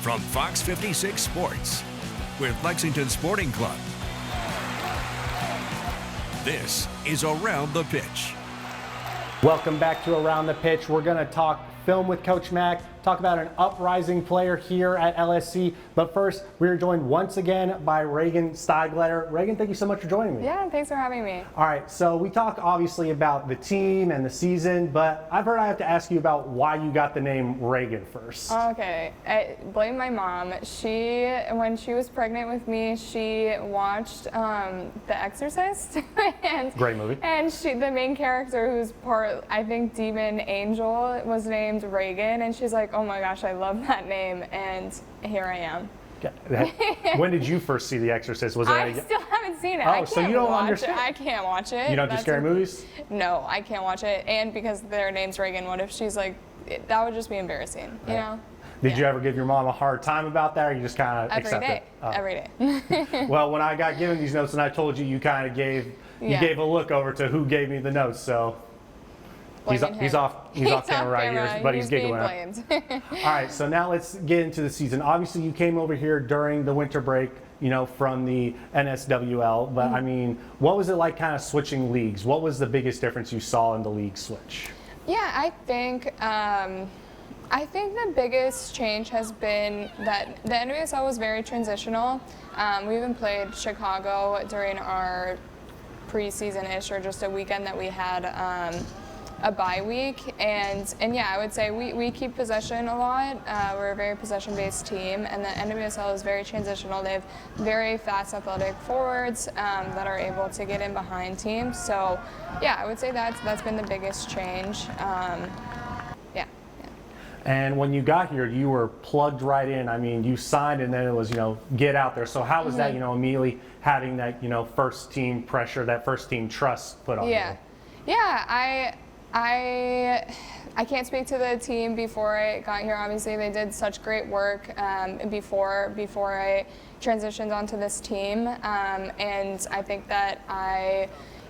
from Fox 56 Sports with Lexington Sporting Club. This is Around the Pitch. Welcome back to Around the Pitch. We're going to talk film with Coach Mac, talk about an uprising player here at LSC. But first, we are joined once again by Regan Steigleder. Regan, thank you so much for joining me. Yeah, thanks for having me. All right, so we talk obviously about the team and the season, but I've heard I have to ask you about why you got the name Regan first. Okay, I blame my mom. When she was pregnant with me, she watched The Exorcist. Great movie. And the main character, who's part, I think, demon angel, was named Regan, and she's like, oh my gosh, I love that name, and here I am. When did you first see The Exorcist? Was I still haven't seen it. Oh, I can't so you don't watch understand? it. I can't watch it. You don't do scary movies? No, I can't watch it. And because their name's Regan, what if she's like, that would just be embarrassing, you know? Did you ever give your mom a hard time about that, or you just kind of accept it? Every day. Well, when I got given these notes and I told you, you kind of gave a look over to who gave me the notes, so. He's off camera right here, but he's giggling. All right, so now let's get into the season. Obviously, you came over here during the winter break, you know, from the NSWL. But I mean, what was it like, kind of switching leagues? What was the biggest difference you saw in the league switch? Yeah, I think the biggest change has been that the NWSL was very transitional. We even played Chicago during our preseason-ish, or just a weekend that we had. A bye week, and yeah, I would say we keep possession a lot. We're a very possession-based team, and the NWSL is very transitional. They have very fast, athletic forwards that are able to get in behind teams. So, yeah, I would say that's been the biggest change. Yeah. And when you got here, you were plugged right in. I mean, you signed, and then it was, get out there. So how was that, immediately having that, first team pressure, that first team trust put on you? Yeah, I can't speak to the team before I got here. Obviously, they did such great work before I transitioned onto this team, and I think that I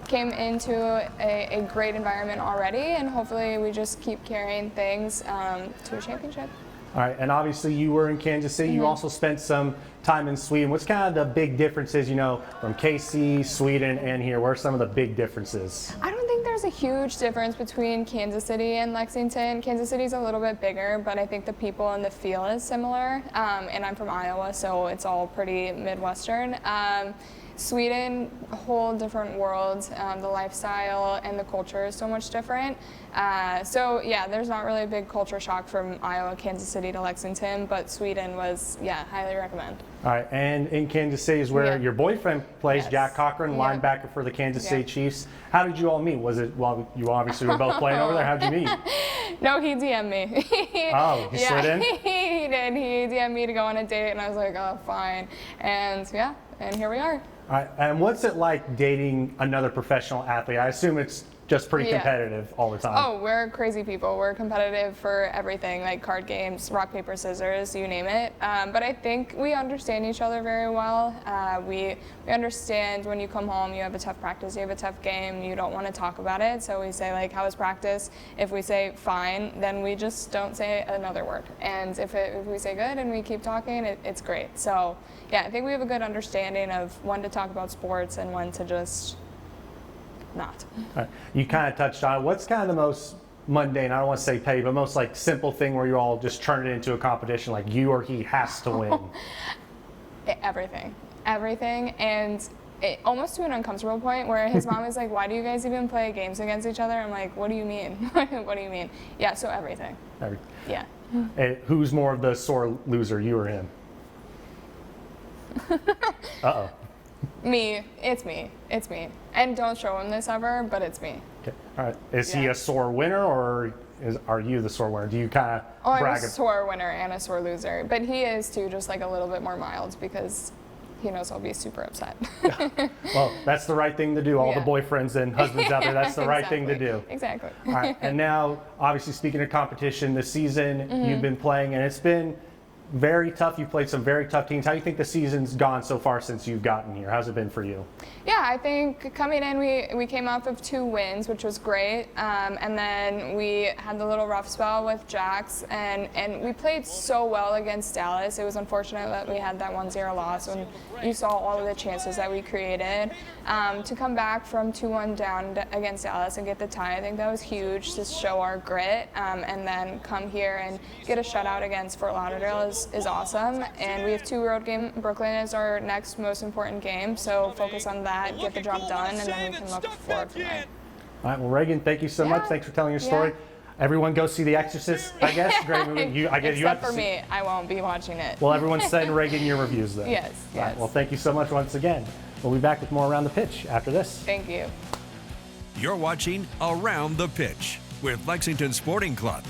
came into a great environment already, and hopefully we just keep carrying things to a championship. All right, and obviously you were in Kansas City. You also spent some time in Sweden. What's kind of the big differences, from KC, Sweden, and here? What are some of the big differences? I don't think there's a huge difference between Kansas City and Lexington. Kansas City's a little bit bigger, but I think the people and the feel is similar. And I'm from Iowa, so it's all pretty Midwestern. Sweden, a whole different world. The lifestyle and the culture is so much different. So yeah, there's not really a big culture shock from Iowa, Kansas City to Lexington, but Sweden was, highly recommend. All right, and in Kansas City is where your boyfriend plays, Jack Cochran, linebacker for the Kansas City Chiefs. How did you all meet? Was it while you obviously were both playing over there? How'd you meet? No, he DM'd me. Oh, he slid in? He did. He DM'd me to go on a date, and I was like, oh, fine. And and here we are. All right, and what's it like dating another professional athlete? I assume it's just pretty competitive all the time. Oh, we're crazy people. We're competitive for everything, like card games, rock, paper, scissors, you name it. But I think we understand each other very well. We understand when you come home, you have a tough practice, you have a tough game, you don't want to talk about it. So we say, like, how was practice? If we say fine, then we just don't say another word. And if we say good and we keep talking, it's great. So yeah, I think we have a good understanding of when to talk about sports and when to just not. All right. You kind of touched on it. What's kind of the most mundane, I don't want to say petty, but most like simple thing where you all just turn it into a competition, like you or he has to win? Everything, and almost to an uncomfortable point where his mom is like, why do you guys even play games against each other? I'm like, what do you mean? What do you mean? Yeah, so everything. Yeah. Who's more of the sore loser, you or him? Uh-oh. Me. It's me. And don't show him this ever, but it's me. Okay. All right. Is he a sore winner, or are you the sore winner? Do you kind of brag? I'm a sore winner and a sore loser, but he is too, just like a little bit more mild because he knows I'll be super upset. Well, that's the right thing to do. All the boyfriends and husbands out there, that's the right thing to do. Exactly. All right. And now, obviously, speaking of competition, this season you've been playing, and it's been very tough. You've played some very tough teams. How do you think the season's gone so far since you've gotten here? How's it been for you? Yeah, I think coming in, we came off of 2 wins, which was great. And then we had the little rough spell with Jax, and we played so well against Dallas. It was unfortunate that we had that 1-0 loss when you saw all of the chances that we created. To come back from 2-1 down against Dallas and get the tie, I think that was huge to show our grit. And then come here and get a shutout against Fort Lauderdale is awesome. And we have 2 road games. Brooklyn is our next most important game, so focus on that, get the job done, and then we can look forward from there. All right, well, Regan, thank you so much. Thanks for telling your story. Everyone go see The Exorcist, I guess. Great movie. Except for me, I won't be watching it. Well, everyone's sending Regan your reviews then. Yes. Right, well, thank you so much once again. We'll be back with more Around the Pitch after this. Thank you. You're watching Around the Pitch with Lexington Sporting Club.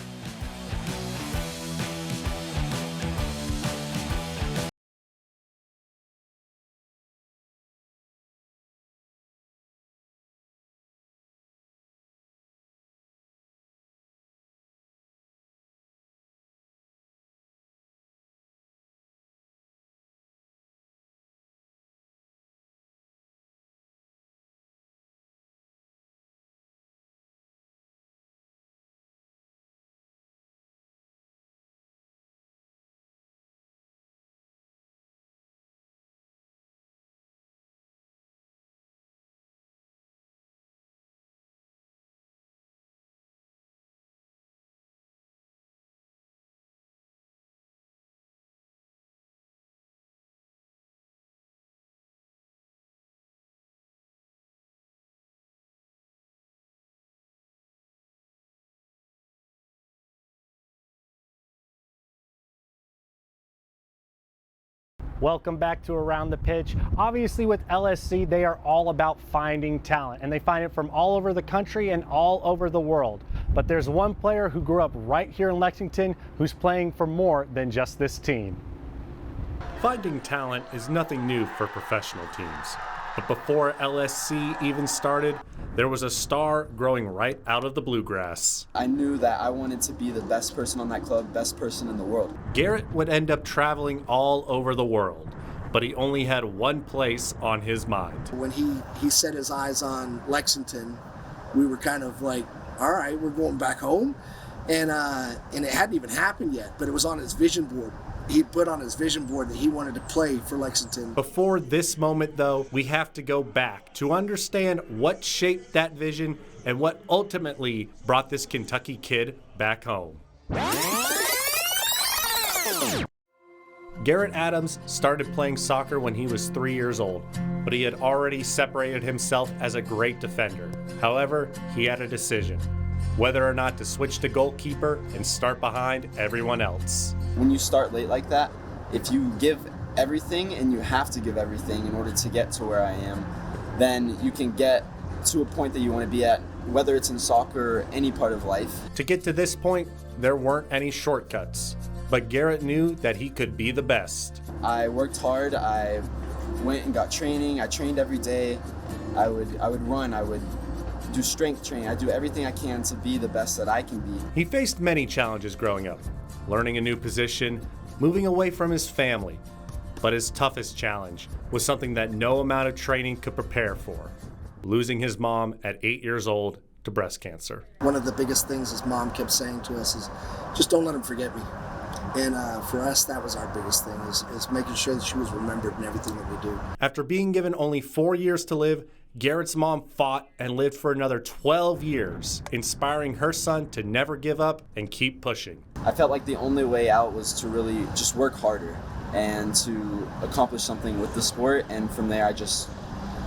Welcome back to Around the Pitch. Obviously with LSC, they are all about finding talent, and they find it from all over the country and all over the world. But there's one player who grew up right here in Lexington who's playing for more than just this team. Finding talent is nothing new for professional teams. But before LSC even started, there was a star growing right out of the bluegrass. I knew that I wanted to be the best person on that club, best person in the world. Garrett would end up traveling all over the world, but he only had one place on his mind. When he set his eyes on Lexington, we were kind of like, all right, we're going back home. And it hadn't even happened yet, but it was on his vision board. He put on his vision board that he wanted to play for Lexington. Before this moment, though, we have to go back to understand what shaped that vision and what ultimately brought this Kentucky kid back home. Garrett Addams started playing soccer when he was 3 years old, but he had already separated himself as a great defender. However, he had a decision: whether or not to switch to goalkeeper and start behind everyone else. When you start late like that, if you give everything, and you have to give everything in order to get to where I am, then you can get to a point that you want to be at, whether it's in soccer or any part of life. To get to this point, there weren't any shortcuts, but Garrett knew that he could be the best. I worked hard. I went and got training. I trained every day. I would run. I would do strength training. I do everything I can to be the best that I can be. He faced many challenges growing up, learning a new position, moving away from his family. But his toughest challenge was something that no amount of training could prepare for: losing his mom at 8 years old to breast cancer. One of the biggest things his mom kept saying to us is, just don't let him forget me. And for us, that was our biggest thing, is making sure that she was remembered in everything that we do. After being given only 4 years to live, Garrett's mom fought and lived for another 12 years, inspiring her son to never give up and keep pushing. I felt like the only way out was to really just work harder and to accomplish something with the sport. And from there, I just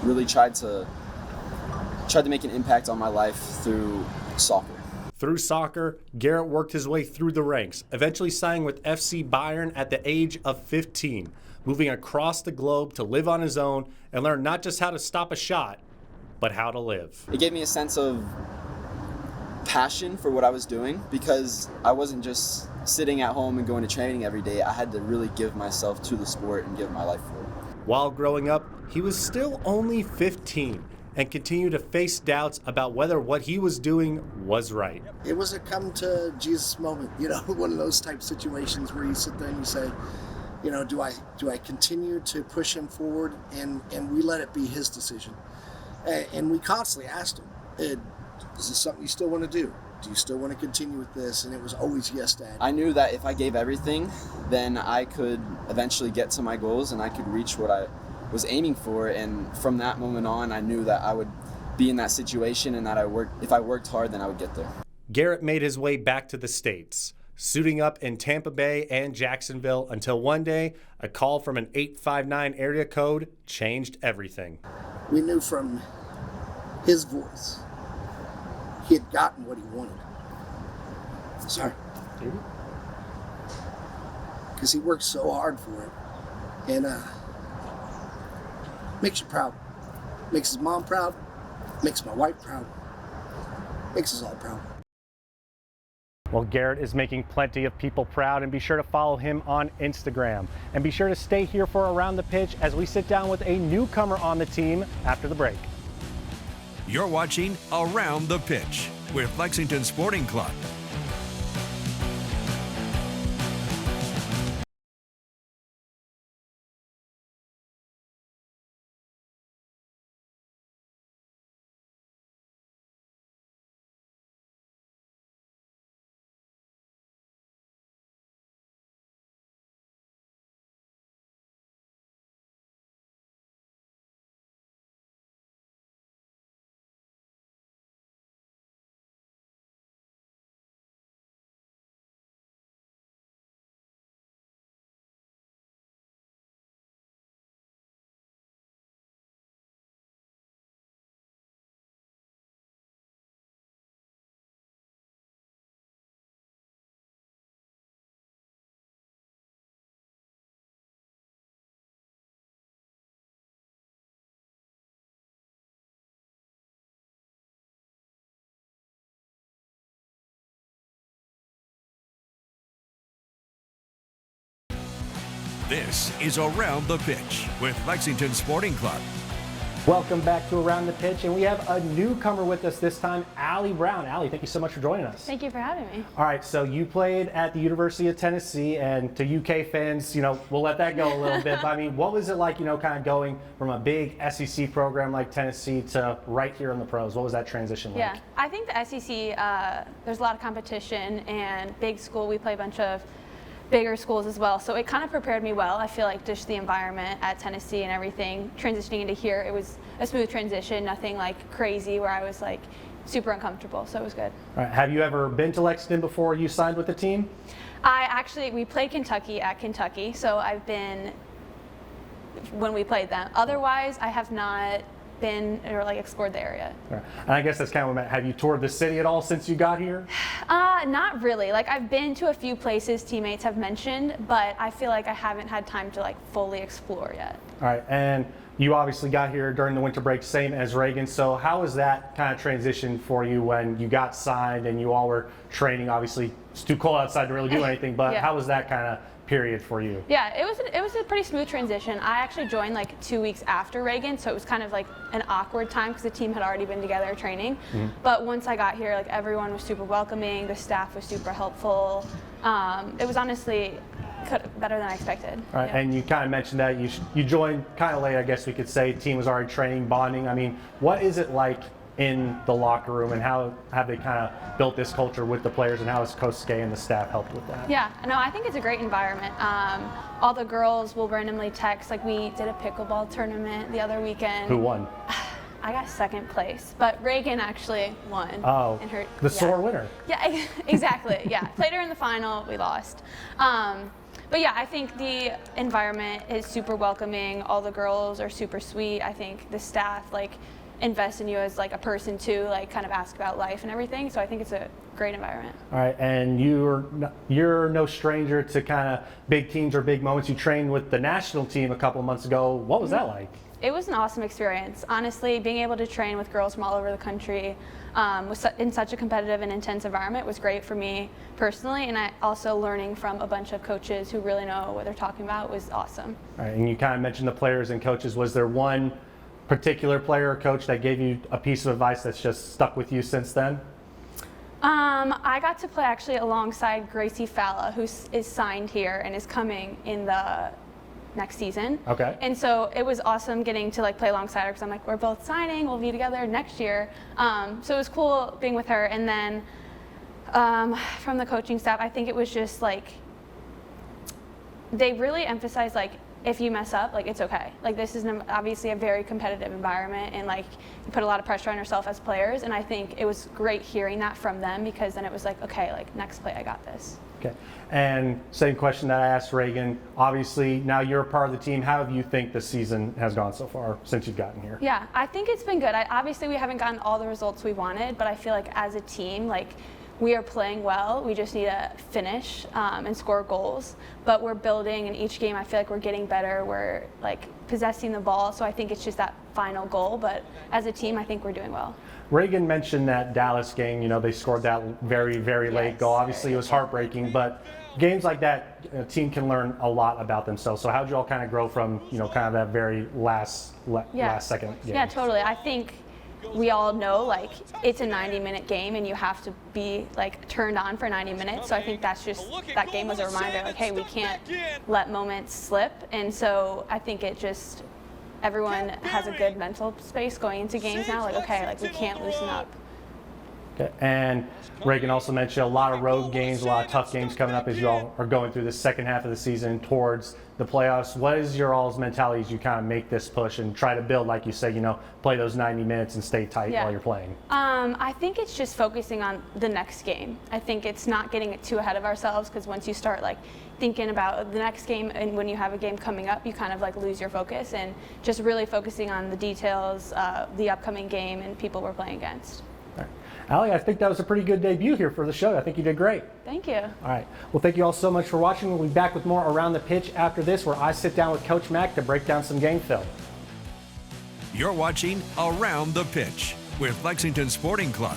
really tried to make an impact on my life through soccer. Through soccer, Garrett worked his way through the ranks, eventually signing with FC Bayern at the age of 15, moving across the globe to live on his own and learn not just how to stop a shot, but how to live. It gave me a sense of passion for what I was doing, because I wasn't just sitting at home and going to training every day. I had to really give myself to the sport and give my life for it. While growing up, he was still only 15, and continue to face doubts about whether what he was doing was right. It was a come to Jesus moment, one of those type situations where you sit there and you say, do I continue to push him forward, and we let it be his decision. And we constantly asked him, is this something you still want to do? Do you still want to continue with this? And it was always yes, Dad. I knew that if I gave everything, then I could eventually get to my goals and I could reach what I was aiming for. And from that moment on, I knew that I would be in that situation and that if I worked hard, then I would get there. Garrett made his way back to the States, suiting up in Tampa Bay and Jacksonville until one day, a call from an 859 area code changed everything. We knew from his voice he had gotten what he wanted. Sorry. Because he worked so hard for it. And makes you proud. Makes his mom proud. Makes my wife proud. Makes us all proud. Well, Garrett is making plenty of people proud, and be sure to follow him on Instagram. And be sure to stay here for Around the Pitch as we sit down with a newcomer on the team after the break. You're watching Around the Pitch with Lexington Sporting Club. This is Around the Pitch with Lexington Sporting Club. Welcome back to Around the Pitch, and we have a newcomer with us this time, Allie Brown. Allie, thank you so much for joining us. Thank you for having me. All right, so you played at the University of Tennessee, and to UK fans, we'll let that go a little bit, but I mean, what was it like, kind of going from a big SEC program like Tennessee to right here in the pros? What was that transition like? Yeah, I think the SEC, there's a lot of competition, and big school, we play a bunch of bigger schools as well, so it kind of prepared me well. I feel like just the environment at Tennessee and everything, transitioning into here, it was a smooth transition, nothing like crazy where I was like super uncomfortable, so it was good. All right. Have you ever been to Lexington before you signed with the team? We played Kentucky at Kentucky, so I've been when we played them. Otherwise, I have not been or like explored the area. Right. And I guess that's kind of what have you toured the city at all since you got here? Not really. Like I've been to a few places teammates have mentioned, but I feel like I haven't had time to like fully explore yet. All right, and you obviously got here during the winter break, same as Regan. So how was that kind of transition for you when you got signed and you all were training? Obviously, it's too cold outside to really do anything, but how was that kind of period for you? Yeah, it was a pretty smooth transition. I actually joined like 2 weeks after Regan, so it was kind of like an awkward time because the team had already been together training. Mm-hmm. But once I got here, like everyone was super welcoming, the staff was super helpful. It was honestly better than I expected. All right, and you kind of mentioned that you joined kind of late, I guess we could say. Team was already training, bonding. I mean, what is it like in the locker room, and how have they kind of built this culture with the players, and how has Coach Skay and the staff helped with that? Yeah, no, I think it's a great environment. All the girls will randomly text. Like we did a pickleball tournament the other weekend. Who won? I got second place, but Regan actually won. Oh, the sore winner. Yeah, exactly. Yeah, played her in the final, we lost. But yeah, I think the environment is super welcoming. All the girls are super sweet. I think the staff invest in you as a person too, kind of ask about life and everything. So I think it's a great environment. All right, and you're no stranger to kind of big teams or big moments. You trained with the national team a couple of months ago. What was that like? It was an awesome experience. Honestly, being able to train with girls from all over the country in such a competitive and intense environment was great for me personally, and I also learning from a bunch of coaches who really know what they're talking about was awesome. All right, and you kind of mentioned the players and coaches. Was there one particular player or coach that gave you a piece of advice that's just stuck with you since then? I got to play actually alongside Gracie Falla, who is signed here and is coming in the next season. Okay. And so it was awesome getting to like play alongside her because I'm like, we're both signing, we'll be together next year. So it was cool being with her. And then from the coaching staff, I think it was just like, they really emphasized like, if you mess up, like it's okay. Like this is obviously a very competitive environment, and like you put a lot of pressure on yourself as players. And I think it was great hearing that from them, because then it was like, okay, like next play, I got this. Okay. And same question that I asked Regan. Obviously, now you're a part of the team. How do you think the season has gone so far since you've gotten here? Yeah, I think it's been good. Obviously, we haven't gotten all the results we wanted, but I feel like as a team, like we are playing well. We just need to finish and score goals. But we're building, and each game I feel like we're getting better. We're like possessing the ball, so I think it's just that final goal. But as a team, I think we're doing well. Regan mentioned that Dallas game, you know, they scored that very, very late goal. Obviously, it was heartbreaking, but games like that, a team can learn a lot about themselves. So how'd you all kind of grow from, you know, kind of that very last second game? Yeah, totally. I think we all know like it's a 90-minute game and you have to be like turned on for 90 minutes. So I think that's just, that game was a reminder like, hey, we can't let moments slip. And so I think it just, everyone has a good mental space going into games now. Like, okay, like we can't loosen up. Okay. And Regan also mentioned a lot of road games, a lot of tough games coming up as you all are going through the second half of the season towards the playoffs. What is your all's mentality as you kind of make this push and try to build, like you say, you know, play those 90 minutes and stay tight while you're playing? I think it's just focusing on the next game. I think it's not getting too ahead of ourselves, because once you start like thinking about the next game and when you have a game coming up, you kind of like lose your focus, and just really focusing on the details, the upcoming game and people we're playing against. All right. Allie, I think that was a pretty good debut here for the show. I think you did great. Thank you. All right. Well, thank you all so much for watching. We'll be back with more Around the Pitch after this, where I sit down with Coach Mac to break down some game film. You're watching Around the Pitch with Lexington Sporting Club.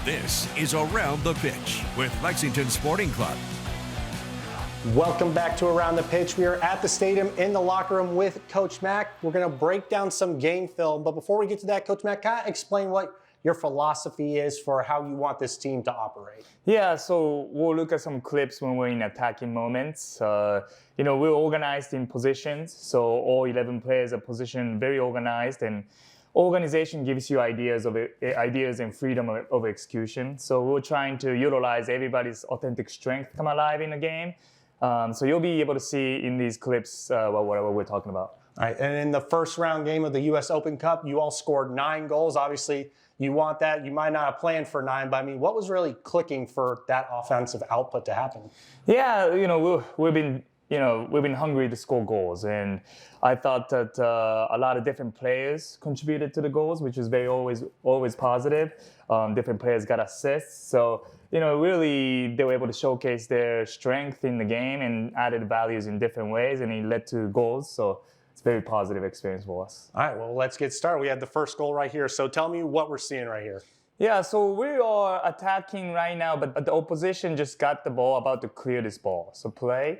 This is Around the Pitch with Lexington Sporting Club. Welcome back to Around the Pitch. We are at the stadium in the locker room with Coach Mac. We're going to break down some game film. But before we get to that, Coach Mac, kind of explain what your philosophy is for how you want this team to operate. Yeah, so we'll look at some clips when we're in attacking moments. You know, we're organized in positions. So all 11 players are positioned very organized, and organization gives you ideas and freedom of execution. So we're trying to utilize everybody's authentic strength come alive in the game. So you'll be able to see in these clips whatever we're talking about. All right, and in the first round game of the U.S. Open Cup, you all scored 9 goals. Obviously, you want that. You might not have planned for 9, but I mean, what was really clicking for that offensive output to happen? Yeah, you know, we've been hungry to score goals, and I thought that a lot of different players contributed to the goals, which is always positive. Different players got assists, so you know, really they were able to showcase their strength in the game and added values in different ways, and it led to goals. So it's a very positive experience for us. All right, well, let's get started. We had the first goal right here. So tell me what we're seeing right here. Yeah, so we are attacking right now, but the opposition just got the ball, about to clear this ball. So play.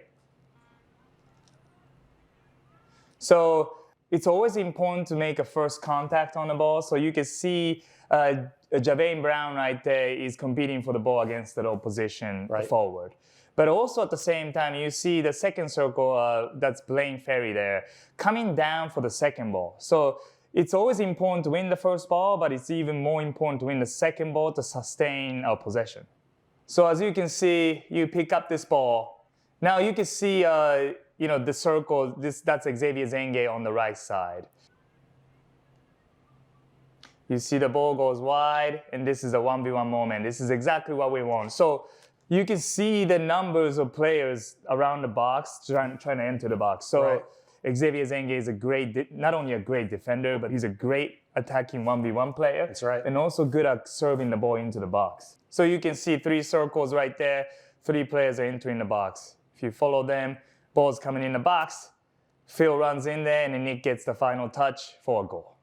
So it's always important to make a first contact on the ball. So you can see Javane Brown right there is competing for the ball against the opposition forward. But also at the same time, you see the second circle, that's Blaine Ferry there, coming down for the second ball. So it's always important to win the first ball, but it's even more important to win the second ball to sustain our possession. So as you can see, you pick up this ball. Now you can see, the circle, that's Xavier Zenge on the right side. You see the ball goes wide, and this is a 1v1 moment. This is exactly what we want. So you can see the numbers of players around the box trying to enter the box. So Xavier Zenge is not only a great defender, but he's a great attacking 1v1 player. That's right. And also good at serving the ball into the box. So you can see 3 circles right there. 3 players are entering the box. If you follow them, ball's coming in the box. Phil runs in there, and then Nick gets the final touch for a goal.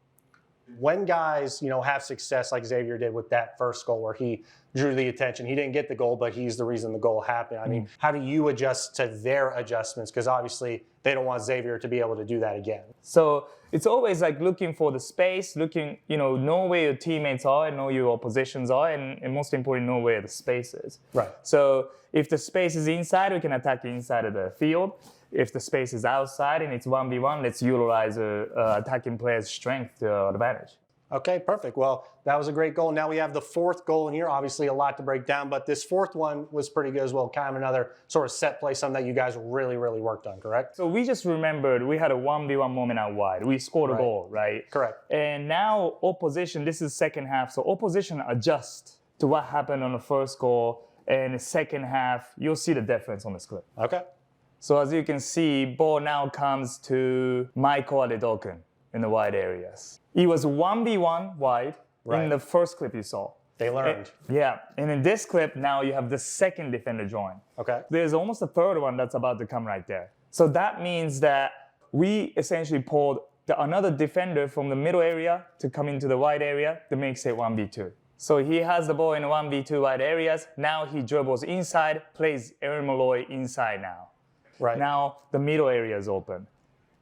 When guys, have success like Xavier did with that first goal where he drew the attention, he didn't get the goal, but he's the reason the goal happened. I mean, how do you adjust to their adjustments? Because obviously they don't want Xavier to be able to do that again. So it's always like looking for the space, know where your teammates are and know your oppositions are, and most importantly, know where the space is. Right. So if the space is inside, we can attack the inside of the field. If the space is outside and it's 1v1, let's utilize attacking player's strength to our advantage. Okay, perfect. Well, that was a great goal. Now we have the 4th goal in here. Obviously a lot to break down, but this 4th one was pretty good as well. Kind of another sort of set play, something that you guys really, really worked on, correct? So we just remembered we had a 1v1 moment out wide. We scored a goal, right? Correct. And now opposition, this is second half, so opposition adjusts to what happened on the first goal, and the second half, you'll see the difference on this clip. Okay. So as you can see, ball now comes to Michael Adedokan in the wide areas. He was 1v1 wide in the first clip you saw. They learned. And in this clip, now you have the second defender join. Okay. There's almost a third one that's about to come right there. So that means that we essentially pulled another defender from the middle area to come into the wide area that makes it 1v2. So he has the ball in 1v2 wide areas. Now he dribbles inside, plays Aaron Malloy inside now. Right. Now the middle area is open.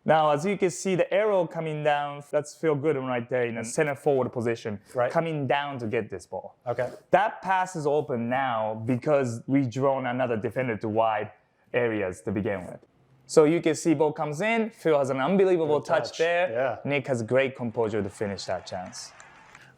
Now, as you can see, the arrow coming down, that's Phil Goodham right there in the center forward position, coming down to get this ball. Okay. That pass is open now because we've drawn another defender to wide areas to begin with. So you can see ball comes in, Phil has an unbelievable touch there. Yeah. Nick has great composure to finish that chance.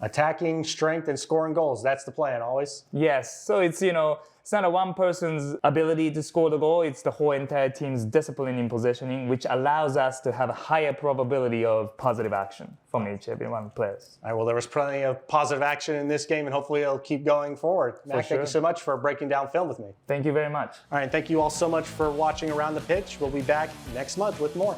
Attacking, strength, and scoring goals. That's the plan, always? Yes. So it's, it's not a one person's ability to score the goal. It's the whole entire team's discipline in positioning, which allows us to have a higher probability of positive action from each and every one of the players. All right, well, there was plenty of positive action in this game, and hopefully it'll keep going forward. Mac, thank you so much for breaking down film with me. Thank you very much. All right, thank you all so much for watching Around the Pitch. We'll be back next month with more.